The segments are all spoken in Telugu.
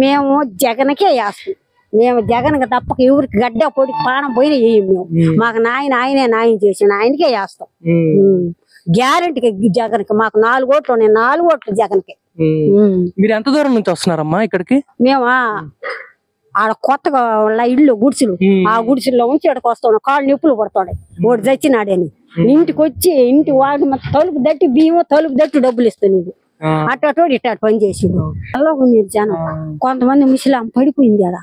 మేము జగన్కే వేస్తాం. మేము జగన్ తప్పక ఎవరికి గడ్డ పొడి పానం పోయినా వేయం మేము. మాకు ఆయనే న్యాయం చేసిన ఆయనకే వేస్తాం. గ్యారెంటీకి జగన్కి. మాకు 4 ఓట్లు ఉన్నాయి. 4 ఓట్లు జగన్కి. మీరు ఎంత దూరం నుంచి వస్తున్నారమ్మా ఇక్కడికి? మేమా ఆడ కొత్తగా ఇల్లు గుడిసెలు, ఆ గుడిసెల్లో ఉంచి ఇక్కడికి వస్తాం. కాళ్ళు నొప్పులు పడతాడు వాడు చచ్చినాడని. ఇంటికి వచ్చి ఇంటి వాడు తలుపు దట్టి బియ్యం తలుపు దట్టి డబ్బులు ఇస్తాను. అట్టోడు ఇట్టాడు పని చేసిండు. అలా ఉంది జనం. కొంతమంది ముసలాం పడిపోయింది అలా.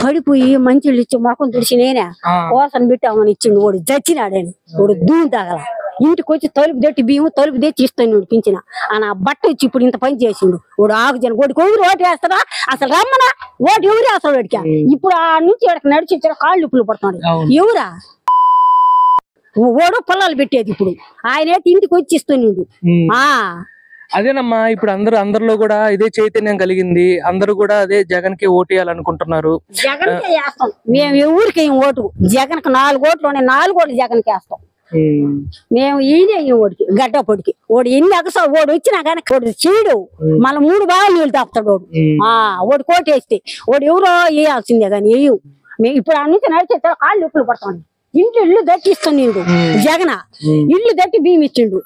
పడిపోయి మంచిళ్ళు ఇచ్చి మొఖం తుడిచి నేనే కోసను పెట్టామని ఇచ్చిండు. వాడు చచ్చినాడని. వాడు దూని తగల. ఇంటికి వచ్చి తలుపు దట్టి బియ్యం తలుపు తెచ్చి ఇస్తాను పింఛన. ఆ నా బట్ట వచ్చి ఇప్పుడు ఇంత పని చేసిండు. వాడు ఆగుజన వాడికి ఎవరు ఓటు వేస్తారా? అసలు రమ్మనా ఓటు ఎవరు వేస్తాడు వాడికి? ఇప్పుడు ఆ నుంచి వాడికి నడిచి ఇచ్చారు. కాళ్ళు నొప్పులు పడుతున్నాడు. ఎవరా ఓడు పొలాలు పెట్టేది. ఇప్పుడు ఆయన ఇంటికి వచ్చి ఇస్తున్నాడు. అదేనమ్మా, ఇప్పుడు అందరిలో కూడా ఇదే చైతన్యం కలిగింది. అందరూ కూడా అదే జగన్ కి ఓటేయాలనుకుంటున్నారు. జగన్కే వేస్తాం మేము. ఎవరికి ఓటు జగన్కి 4 ఓట్లు ఉన్నాయి. 4 ఓట్లు జగన్కి వేస్తాం మేము. ఈయనే ఓడికి గడ్డ పొడికి ఓడి ఎన్ని అగసావు ఓడి వచ్చినా కానీ ఓడి చీడు మళ్ళీ 3 బాగా నీళ్ళు తాపుతాడు వాడు. ఓడి కోటేస్తే ఓడి ఎవరో వేయాల్సిందే కానీ వేయు. మేము ఇప్పుడు ఆ నుంచి నడిచే కాళ్ళు నొప్పులు పడతాం. ఇల్లు దట్టి ఇస్తాను. జగన్ ఇల్లు దట్టి బియ్యం ఇచ్చిండు.